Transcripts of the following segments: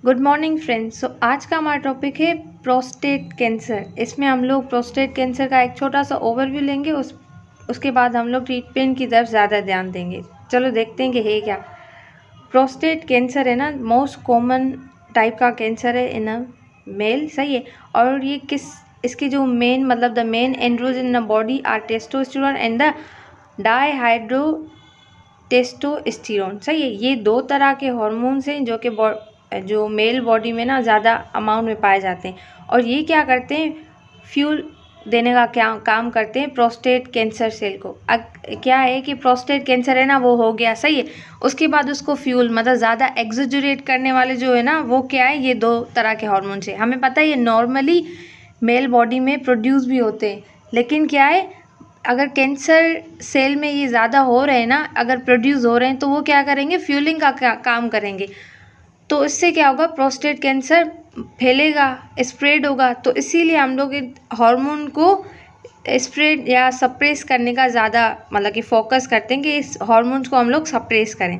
Good morning friends. सो आज का हमारा टॉपिक है प्रोस्टेट कैंसर। इसमें हम लोग प्रोस्टेट कैंसर का एक छोटा सा ओवरव्यू लेंगे। उसके बाद हम लोग ट्रीटमेंट की तरफ ज़्यादा ध्यान देंगे। चलो देखते हैं कि है क्या। प्रोस्टेट कैंसर है ना, मोस्ट कॉमन टाइप का कैंसर है इन अ मेल, सही है। और ये इसकी जो मेन मतलब the main androgen in the body are testosterone and the dihydrotestosterone, सही है। ये दो तरह के हार्मोन्स हैं जो मेल बॉडी में ना ज़्यादा अमाउंट में पाए जाते हैं। और ये क्या करते हैं, फ्यूल देने का क्या काम करते हैं प्रोस्टेट कैंसर सेल को। क्या है कि प्रोस्टेट कैंसर है ना, वो हो गया, सही है। उसके बाद उसको फ्यूल मतलब ज़्यादा एक्सजरेट करने वाले जो है ना, वो क्या है, ये दो तरह के हार्मोन्स है। हमें पता है ये नॉर्मली मेल बॉडी में प्रोड्यूस भी होते हैं, लेकिन क्या है, अगर कैंसर सेल में ये ज़्यादा हो रहे हैं ना, अगर प्रोड्यूस हो रहे हैं, तो वो क्या करेंगे, फ्यूलिंग का काम करेंगे। तो इससे क्या होगा, प्रोस्टेट कैंसर फैलेगा, स्प्रेड होगा। तो इसीलिए हम लोग हार्मोन को स्प्रेड या सप्रेस करने का ज़्यादा मतलब कि फोकस करते हैं कि इस हार्मोन्स को हम लोग सप्रेस करें।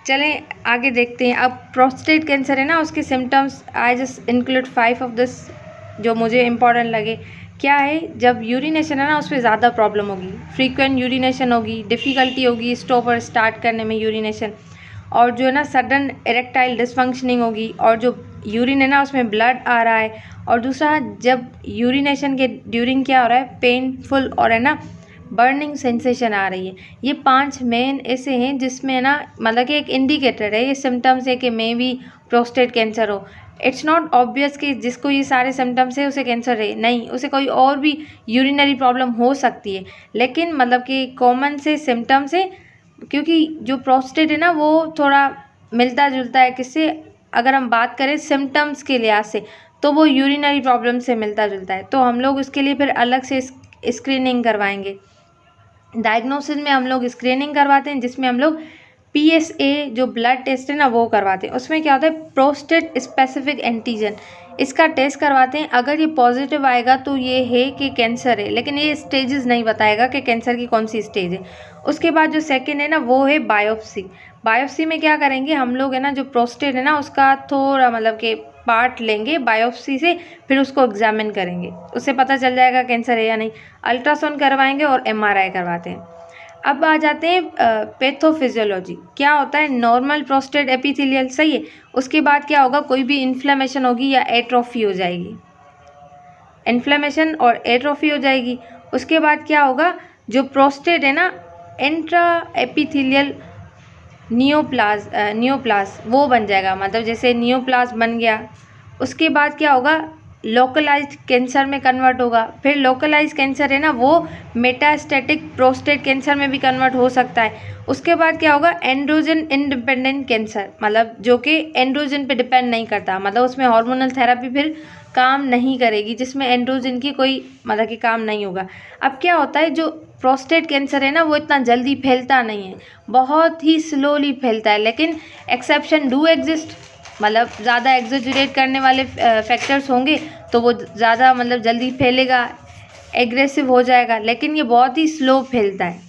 चलें आगे देखते हैं। अब प्रोस्टेट कैंसर है ना, उसके symptoms I just include 5 of this जो मुझे इम्पॉर्टेंट लगे। क्या है, जब यूरिनेशन है ना, उसमें ज़्यादा प्रॉब्लम होगी, फ्रीक्वेंट यूरिनेशन होगी, डिफ़िकल्टी होगी स्टॉप और स्टार्ट करने में यूरिनेशन, और जो है ना सडन इरेक्टाइल डिसफंक्शनिंग होगी, और जो यूरिन है ना उसमें ब्लड आ रहा है। और दूसरा, जब यूरिनेशन के ड्यूरिंग क्या हो रहा है, पेनफुल और है ना बर्निंग सेंसेशन आ रही है। ये 5 मेन ऐसे हैं जिसमें है ना मतलब कि एक इंडिकेटर है, ये सिम्टम्स है कि मे बी प्रोस्टेट कैंसर हो। इट्स नॉट ऑब्वियस कि जिसको ये सारे सिम्टम्स है उसे कैंसर है, नहीं, उसे कोई और भी यूरिनरी प्रॉब्लम हो सकती है। लेकिन मतलब कि कॉमन से सिम्टम्स है, क्योंकि जो प्रोस्टेट है ना वो थोड़ा मिलता जुलता है किससे, अगर हम बात करें सिम्टम्स के लिहाज से, तो वो यूरिनरी प्रॉब्लम से मिलता जुलता है। तो हम लोग उसके लिए फिर अलग से स्क्रीनिंग करवाएंगे। डायग्नोसिस में हम लोग स्क्रीनिंग करवाते हैं, जिसमें हम लोग PSA जो ब्लड टेस्ट है ना वो करवाते हैं। उसमें क्या होता है, प्रोस्टेट स्पेसिफिक एंटीजन, इसका टेस्ट करवाते हैं। अगर ये पॉजिटिव आएगा तो ये है कि कैंसर है, लेकिन ये स्टेजेस नहीं बताएगा कि कैंसर की कौन सी स्टेज है। उसके बाद जो सेकंड है ना, वो है बायोप्सी। बायोप्सी में क्या करेंगे हम लोग है ना, जो प्रोस्टेट है ना उसका थोड़ा मतलब कि पार्ट लेंगे बायोप्सी से, फिर उसको एग्जामिन करेंगे, उससे पता चल जाएगा कैंसर है या नहीं। अल्ट्रासाउंड करवाएंगे और MRI करवाते हैं। अब आ जाते हैं पैथोफिजियोलॉजी। क्या होता है, नॉर्मल प्रोस्टेट एपिथेलियल, सही है। उसके बाद क्या होगा, कोई भी इन्फ्लेमेशन होगी या एट्रोफी हो जाएगी, इन्फ्लेमेशन और एट्रोफी हो जाएगी। उसके बाद क्या होगा, जो प्रोस्टेट है ना, इंट्रा एपिथेलियल नियोप्लास वो बन जाएगा, मतलब जैसे नियोप्लास बन गया। उसके बाद क्या होगा, लोकलाइज्ड कैंसर में कन्वर्ट होगा। फिर लोकलाइज्ड कैंसर है ना, वो मेटास्टैटिक प्रोस्टेट कैंसर में भी कन्वर्ट हो सकता है। उसके बाद क्या होगा, एंड्रोजन इंडिपेंडेंट कैंसर, मतलब जो कि एंड्रोजन पे डिपेंड नहीं करता, मतलब उसमें हार्मोनल थेरेपी फिर काम नहीं करेगी, जिसमें एंड्रोजन की कोई मतलब कि काम नहीं होगा। अब क्या होता है, जो प्रोस्टेट कैंसर है ना वो इतना जल्दी फैलता नहीं है, बहुत ही स्लोली फैलता है। लेकिन एक्सेप्शन डू एग्जिस्ट, मतलब ज़्यादा एग्जेजरेट करने वाले फैक्टर्स होंगे तो वो ज़्यादा मतलब जल्दी फैलेगा, एग्रेसिव हो जाएगा, लेकिन ये बहुत ही स्लो फैलता है।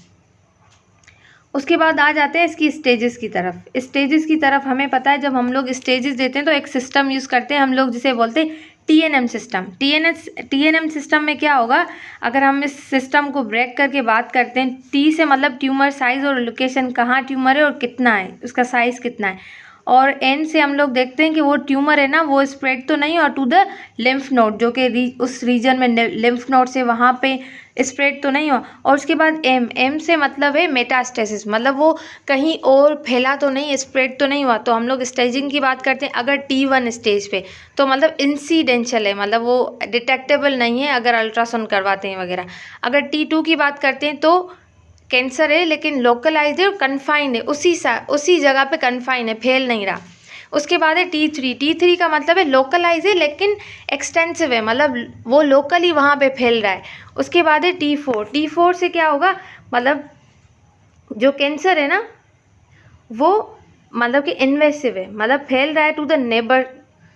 उसके बाद आ जाते हैं इसकी स्टेजेस की तरफ। स्टेजेस की तरफ हमें पता है, जब हम लोग स्टेजेस देते हैं तो एक सिस्टम यूज़ करते हैं हम लोग, जिसे बोलते हैं TNM सिस्टम। TNM सिस्टम में क्या होगा, अगर हम इस सिस्टम को ब्रेक करके बात करते हैं, T से मतलब ट्यूमर साइज और लोकेशन, कहाँ ट्यूमर है और कितना है, उसका साइज़ कितना है। और N से हम लोग देखते हैं कि वो ट्यूमर है ना वो स्प्रेड तो नहीं और टू द लिम्फ नोड, जो कि उस रीजन में लिम्फ नोड से वहाँ पे स्प्रेड तो नहीं हुआ। और उसके बाद M से मतलब है मेटास्टेसिस, मतलब वो कहीं और फैला तो नहीं, स्प्रेड तो नहीं हुआ। तो हम लोग स्टेजिंग की बात करते हैं, अगर T1 स्टेज पे तो मतलब इंसिडेंशियल है, मतलब वो डिटेक्टेबल नहीं है अगर अल्ट्रासाउंड करवाते हैं वगैरह। अगर T2 की बात करते हैं तो कैंसर है लेकिन लोकलाइज्ड है और कन्फाइंड है, उसी जगह पे कन्फाइंड है, फैल नहीं रहा। उसके बाद है T3 का मतलब है लोकलाइज है लेकिन एक्सटेंसिव है, मतलब वो लोकली वहाँ पे फैल रहा है। उसके बाद है T4 से क्या होगा, मतलब जो कैंसर है ना वो मतलब कि इन्वेसिव है, मतलब फैल रहा है टू द नेबर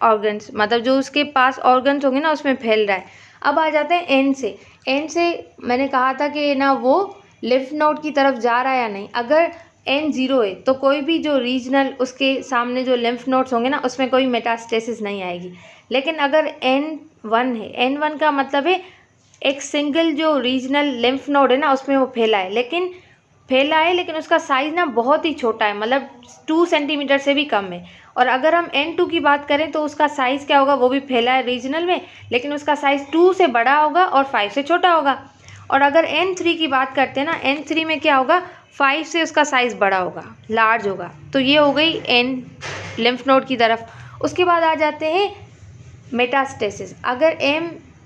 ऑर्गन्स, मतलब जो उसके पास ऑर्गन्स होंगे ना उसमें फैल रहा है। अब आ जाते हैं N से मैंने कहा था कि ना वो लिम्फ नोड की तरफ जा रहा है या नहीं। अगर N0 है तो कोई भी जो रीजनल उसके सामने जो लिम्फ नोड्स होंगे ना उसमें कोई मेटास्टेसिस नहीं आएगी। लेकिन अगर N1 है, N1 का मतलब है एक सिंगल जो रीजनल लिम्फ नोड है ना उसमें वो फैला है, लेकिन उसका साइज़ ना बहुत ही छोटा है, मतलब 2 सेंटीमीटर से भी कम है। और अगर हम N2 की बात करें तो उसका साइज़ क्या होगा, वो भी फैला है रीजनल में, लेकिन उसका साइज़ 2 से बड़ा होगा और 5 से छोटा होगा। और अगर N3 की बात करते हैं ना, N3 में क्या होगा, 5 से उसका साइज़ बड़ा होगा, लार्ज होगा। तो ये हो गई N लिम्फ नोड की तरफ। उसके बाद आ जाते हैं मेटास्टेसिस। अगर M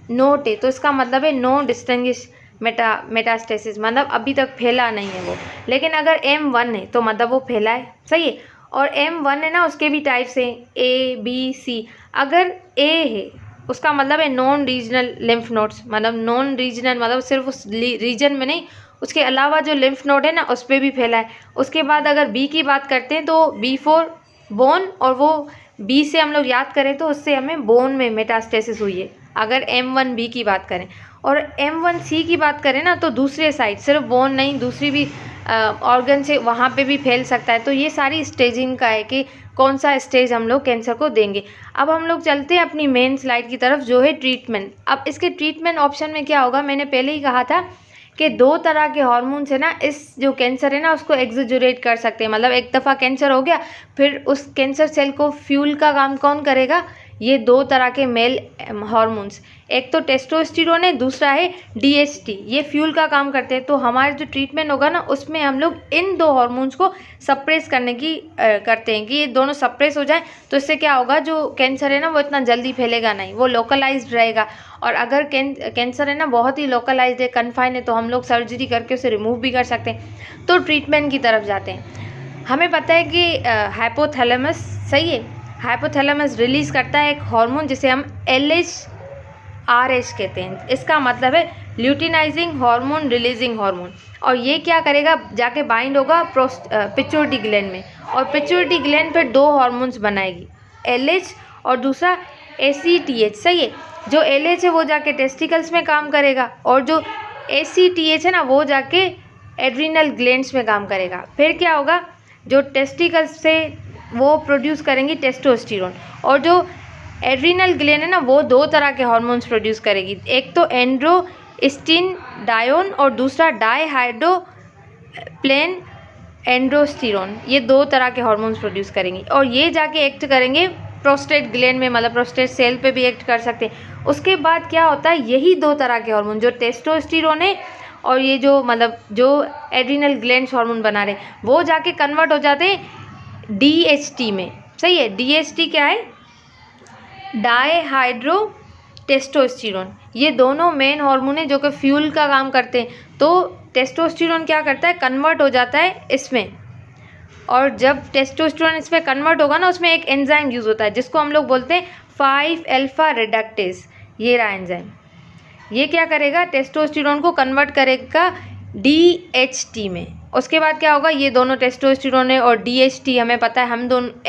नोट है तो इसका मतलब है नो डिस्टिंग्विश मेटास्टेसिस, मतलब अभी तक फैला नहीं है वो। लेकिन अगर M1 है तो मतलब वो फैला है, सही है। और M1 है ना उसके भी टाइप्स हैं A B C। अगर A है उसका मतलब है नॉन रीजनल लिम्फ नोड्स, मतलब नॉन रीजनल मतलब सिर्फ उस रीजन में नहीं, उसके अलावा जो लिम्फ नोड है ना उस पर भी फैला है। उसके बाद अगर B की बात करते हैं तो B4 बोन, और वो B से हम लोग याद करें तो उससे हमें बोन में मेटास्टेसिस हुई है अगर M1B की बात करें। और M1C की बात करें ना तो दूसरे साइड, सिर्फ बोन नहीं दूसरी भी ऑर्गन से वहाँ पे भी फैल सकता है। तो ये सारी स्टेजिंग का है कि कौन सा स्टेज हम लोग कैंसर को देंगे। अब हम लोग चलते हैं अपनी मेन स्लाइड की तरफ जो है ट्रीटमेंट। अब इसके ट्रीटमेंट ऑप्शन में क्या होगा, मैंने पहले ही कहा था कि 2 तरह के हार्मोन्स है ना इस जो कैंसर है ना उसको एक्सजरेट कर सकते हैं। मतलब एक दफ़ा कैंसर हो गया, फिर उस कैंसर सेल को फ्यूल का काम कौन करेगा, ये 2 तरह के मेल हार्मोन्स, एक तो टेस्टोस्टेरोन है, दूसरा है DHT, ये फ्यूल का काम करते हैं। तो हमारा जो ट्रीटमेंट होगा ना उसमें हम लोग इन 2 हार्मोन्स को सप्रेस करने की करते हैं कि ये दोनों सप्रेस हो जाए। तो इससे क्या होगा, जो कैंसर है ना वो इतना जल्दी फैलेगा नहीं, वो लोकलाइज्ड रहेगा। और अगर कैंसर है ना बहुत ही लोकलाइज्ड है, कन्फाइन है, तो हम लोग सर्जरी करके उसे रिमूव भी कर सकते हैं। तो ट्रीटमेंट की तरफ जाते हैं। हमें पता है कि हाइपोथैलेमस, सही है, हाइपोथैलेमस रिलीज़ करता है एक हार्मोन जिसे हम LHRH कहते हैं। इसका मतलब है ल्यूटिनाइजिंग हार्मोन रिलीजिंग हार्मोन। और ये क्या करेगा, जाके बाइंड होगा पिट्यूटरी ग्लैंड में, और पिट्यूटरी ग्लैंड फिर 2 हार्मोन्स बनाएगी, LH और दूसरा ACTH, सही है। जो LH है वो जाके टेस्टिकल्स में काम करेगा, और जो ACTH है ना वो जाके एड्रिनल ग्लैंड्स में काम करेगा। फिर क्या होगा, जो टेस्टिकल्स से वो प्रोड्यूस करेंगी टेस्टोस्टेरोन, और जो एड्रिनल ग्लैंड है ना वो 2 तरह के हार्मोन्स प्रोड्यूस करेगी, एक तो एंड्रोस्टेनडायोन और दूसरा डाईहाइड्रोप्लेन एंड्रोस्टेरोन। ये 2 तरह के हार्मोन्स प्रोड्यूस करेंगी, और ये जाके एक्ट करेंगे प्रोस्टेट ग्लैंड में, मतलब प्रोस्टेट सेल पे भी एक्ट कर सकते हैं। उसके बाद क्या होता है, यही 2 तरह के हार्मोन जो टेस्टोस्टेरोन है और ये जो मतलब जो एड्रिनल ग्लैंड्स हार्मोन बना रहे वो जाके कन्वर्ट हो जाते हैं DHT में, सही है। DHT क्या है, डाईहाइड्रो टेस्टोस्टेरोन। ये दोनों मेन हार्मोन है जो कि फ्यूल का काम करते हैं। तो टेस्टोस्टेरोन क्या करता है, कन्वर्ट हो जाता है इसमें, और जब टेस्टोस्टेरोन इसमें कन्वर्ट होगा ना उसमें एक एंजाइम यूज़ होता है जिसको हम लोग बोलते हैं 5-अल्फा रिडक्टेज। ये रहा एंजाइम, ये क्या करेगा, टेस्टोस्टेरोन को कन्वर्ट करेगा DHT में। उसके बाद क्या होगा, ये दोनों टेस्टोस्टेरोन है और DHT हमें पता है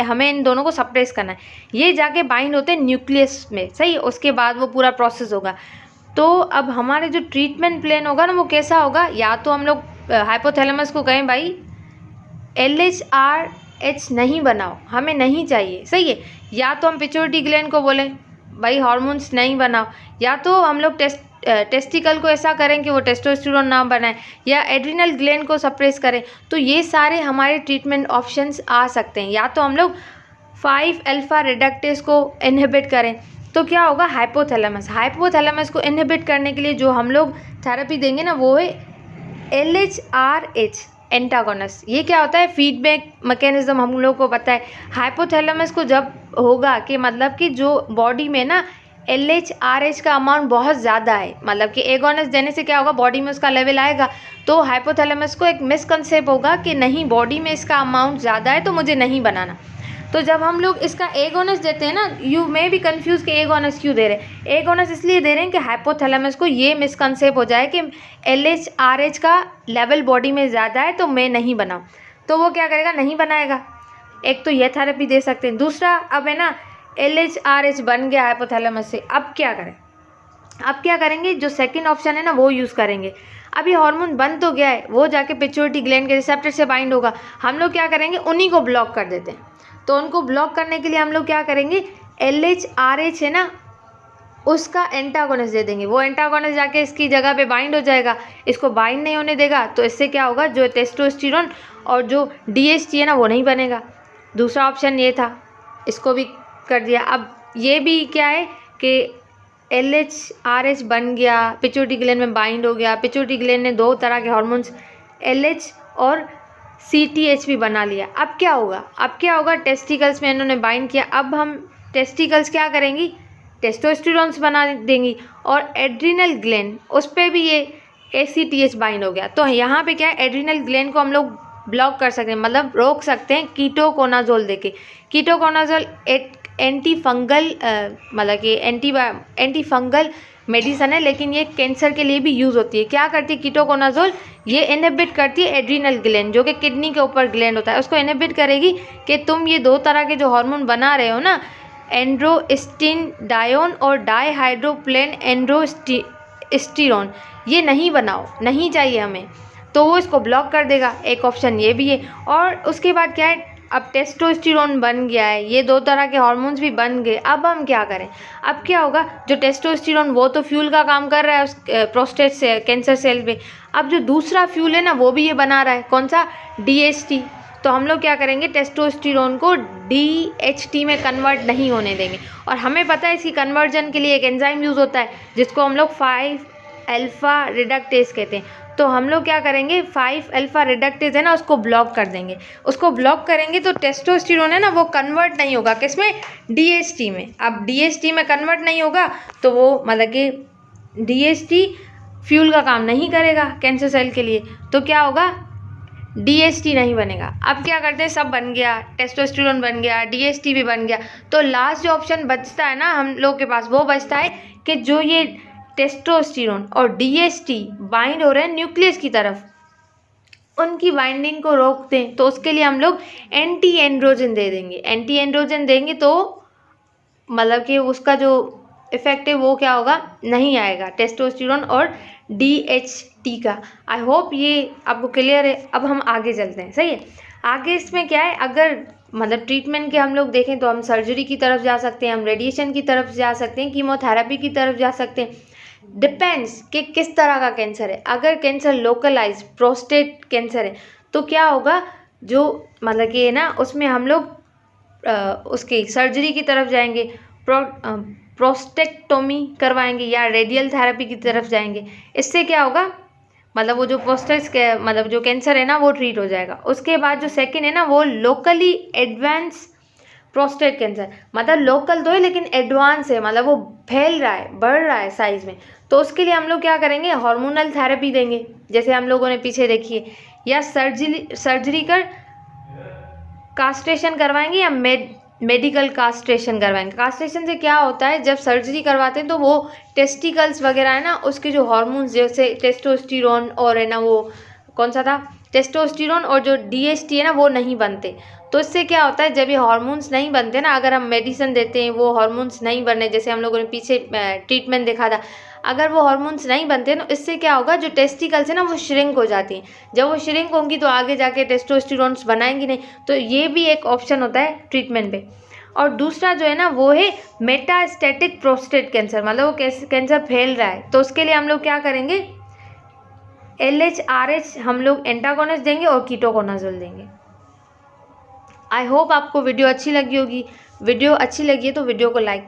हमें इन दोनों को सप्रेस करना है। ये जाके बाइंड होते हैं न्यूक्लियस में, सही है। उसके बाद वो पूरा प्रोसेस होगा। तो अब हमारे जो ट्रीटमेंट प्लान होगा ना वो कैसा होगा, या तो हम लोग हाइपोथैलेमस को कहें भाई LHRH नहीं बनाओ, हमें नहीं चाहिए, सही है। या तो हम पिट्यूटरी ग्लैंड को बोलें भाई हार्मोन्स नहीं बनाओ, या तो हम लोग टेस्टिकल को ऐसा करें कि वो टेस्टोस्टेरोन ना बनाए, या एड्रिनल ग्लैंड को सप्रेस करें। तो ये सारे हमारे ट्रीटमेंट ऑप्शंस आ सकते हैं। या तो हम लोग 5-अल्फा रिडक्टेज को इनहिबिट करें, तो क्या होगा, हाइपोथैलेमस को इनहिबिट करने के लिए जो हम लोग थेरेपी देंगे ना वो है LHRH एंटागोनस। ये क्या होता है, फीडबैक मैकेनिज्म हम लोग को पता है। हाइपोथैलेमस को जब होगा कि मतलब कि जो बॉडी में ना LHRH का अमाउंट बहुत ज़्यादा है, मतलब कि एगोनस देने से क्या होगा, बॉडी में उसका लेवल आएगा। तो हाइपोथैलेमस को एक मिसकंसेप्ट होगा कि नहीं, बॉडी में इसका अमाउंट ज़्यादा है तो मुझे नहीं बनाना। तो जब हम लोग इसका एगोनस देते हैं ना, यू मे बी कन्फ्यूज़ कि एगोनस क्यों दे रहे हैं। एगोनस इसलिए दे रहे हैं कि हाइपोथैलेमस को ये मिसकंसेप्ट हो जाए कि LHRH का लेवल बॉडी में ज़्यादा है तो मैं नहीं बनाऊँ। तो वो क्या करेगा, नहीं बनाएगा। एक तो ये थेरेपी दे सकते हैं। दूसरा, अब है ना LHRH बन गया हाइपोथैलेमस से, अब क्या करें, अब क्या करेंगे, जो सेकंड ऑप्शन है ना वो यूज़ करेंगे। अब ये हार्मोन बन तो गया है, वो जाके पिट्यूटरी ग्लैंड के रिसेप्टर से बाइंड होगा, हम लोग क्या करेंगे, उन्हीं को ब्लॉक कर देते हैं। तो उनको ब्लॉक करने के लिए हम लोग क्या करेंगे, LHRH है ना, उसका एंटागोनिस्ट दे देंगे। वो एंटागोनिस्ट जाके इसकी जगह पे बाइंड हो जाएगा, इसको बाइंड नहीं होने देगा, तो इससे क्या होगा, जो टेस्टोस्टेरोन और जो DHT है ना वो नहीं बनेगा। दूसरा ऑप्शन ये था, इसको भी कर दिया। अब ये भी क्या है कि LHRH बन गया, पिट्यूटरी ग्लैंड में बाइंड हो गया, पिट्यूटरी ग्लैंड ने 2 तरह के हार्मोन्स LH और CTH भी बना लिया। अब क्या होगा, टेस्टिकल्स में इन्होंने बाइंड किया। अब हम टेस्टिकल्स क्या करेंगी, टेस्टोस्टेरोन्स बना देंगी, और एड्रिनल ग्लैंड उस पर भी ये ACTH बाइंड हो गया। तो यहाँ पे क्या है, एड्रिनल ग्लैंड को हम लोग ब्लॉक कर सकते हैं, मतलब रोक सकते हैं कीटोकोनाजोल देके। कीटोकोनाजोल एक एंटी फंगल मतलब कि एंटी फंगल मेडिसन है, लेकिन ये कैंसर के लिए भी यूज़ होती है। क्या करती है कीटोकोनाजोल, ये इनहिबिट करती है एड्रिनल ग्लैंड, जो कि किडनी के ऊपर ग्लैंड होता है, उसको इनहिबिट करेगी कि तुम ये 2 तरह के जो हार्मोन बना रहे हो ना, एंड्रोस्टेंडायोन और डाईहाइड्रोप्लेन एंड्रोस्टेरोन, ये नहीं बनाओ, नहीं चाहिए हमें, तो वो इसको ब्लॉक कर देगा। एक ऑप्शन ये भी है। और उसके बाद क्या है, अब टेस्टोस्टेरोन बन गया है, ये 2 तरह के हार्मोन्स भी बन गए। अब हम क्या करें, अब क्या होगा, जो टेस्टोस्टेरोन वो तो फ्यूल का काम कर रहा है उस प्रोस्टेट से कैंसर सेल पे। अब जो दूसरा फ्यूल है ना वो भी ये बना रहा है, कौन सा, DHT। तो हम लोग क्या करेंगे, टेस्टोस्टेरोन को DHT में कन्वर्ट नहीं होने देंगे। और हमें पता है इसकी कन्वर्जन के लिए एक एंजाइम यूज़ होता है जिसको हम लोग 5-अल्फा रिडक्टेज कहते हैं। तो हम लोग क्या करेंगे, 5-अल्फा रिडक्टेज है ना, उसको ब्लॉक कर देंगे। उसको ब्लॉक करेंगे तो टेस्टोस्टेरोन है ना वो कन्वर्ट नहीं होगा, किसमें, DHT में। अब DHT में कन्वर्ट नहीं होगा तो वो मतलब कि DHT फ्यूल का काम नहीं करेगा कैंसर सेल के लिए, तो क्या होगा, DHT नहीं बनेगा। अब क्या करते हैं, सब बन गया, टेस्टोस्टेरोन बन गया, DHT भी बन गया, तो लास्ट जो ऑप्शन बचता है ना हम लोग के पास, वो बचता है कि जो ये टेस्टोस्टेरोन और DHT बाइंड हो रहे हैं न्यूक्लियस की तरफ, उनकी बाइंडिंग को रोक दें। तो उसके लिए हम लोग एंटी एंड्रोजन दे देंगे। एंटी एंड्रोजन देंगे तो मतलब कि उसका जो इफेक्ट है वो क्या होगा, नहीं आएगा टेस्टोस्टेरोन और DHT का। आई होप ये आपको क्लियर है। अब हम आगे चलते हैं, सही है। आगे इसमें क्या है, अगर मतलब ट्रीटमेंट के हम लोग देखें तो हम सर्जरी की तरफ जा सकते हैं, हम रेडिएशन की तरफ जा सकते हैं, कीमोथेरेपी की तरफ जा सकते हैं। डिपेंड्स कि किस तरह का कैंसर है। अगर कैंसर लोकलाइज प्रोस्टेट कैंसर है तो क्या होगा, जो मतलब कि है ना उसमें हम लोग उसकी सर्जरी की तरफ जाएंगे, प्रोस्टेक्टोमी करवाएंगे या रेडियल थेरेपी की तरफ जाएंगे। इससे क्या होगा, मतलब वो जो प्रोस्टेट के मतलब जो कैंसर है ना वो ट्रीट हो जाएगा। उसके बाद जो सेकंड है ना वो लोकली एडवांस प्रोस्टेट कैंसर, मतलब लोकल तो है लेकिन एडवांस है, मतलब वो फैल रहा है, बढ़ रहा है साइज में। तो उसके लिए हम लोग क्या करेंगे, हार्मोनल थेरेपी देंगे जैसे हम लोगों ने पीछे देखी है, या सर्जरी कर कास्ट्रेशन करवाएंगे या मेडिकल कास्ट्रेशन करवाएंगे। कास्ट्रेशन से क्या होता है, जब सर्जरी करवाते हैं तो वो टेस्टिकल्स वगैरह है ना उसके जो हार्मोन्स जैसे टेस्टोस्टेरोन और है ना वो कौन सा था, टेस्टोस्टेरोन और जो DHT है ना वो नहीं बनते। तो इससे क्या होता है, जब ये हार्मोन्स नहीं बनते ना, अगर हम मेडिसिन देते हैं वो हार्मोन्स नहीं बनने, जैसे हम लोगों ने पीछे ट्रीटमेंट देखा था, अगर वो हार्मोन्स नहीं बनते तो इससे क्या होगा, जो टेस्टिकल्स है ना वो श्रिंक हो जाती हैं। जब वो श्रिंक होंगी तो आगे जाके टेस्टोस्टेरोन्स बनाएंगी नहीं। तो ये भी एक ऑप्शन होता है ट्रीटमेंट पे। और दूसरा जो है ना वो है मेटास्टेटिक प्रोस्टेट कैंसर, मतलब वो कैंसर फैल रहा है। तो उसके लिए हम लोग क्या करेंगे, LHRH हम लोग एंटागोनिस्ट देंगे और कीटोकोनाजोल देंगे। आई होप आपको वीडियो अच्छी लगी होगी। वीडियो अच्छी लगी है तो वीडियो को लाइक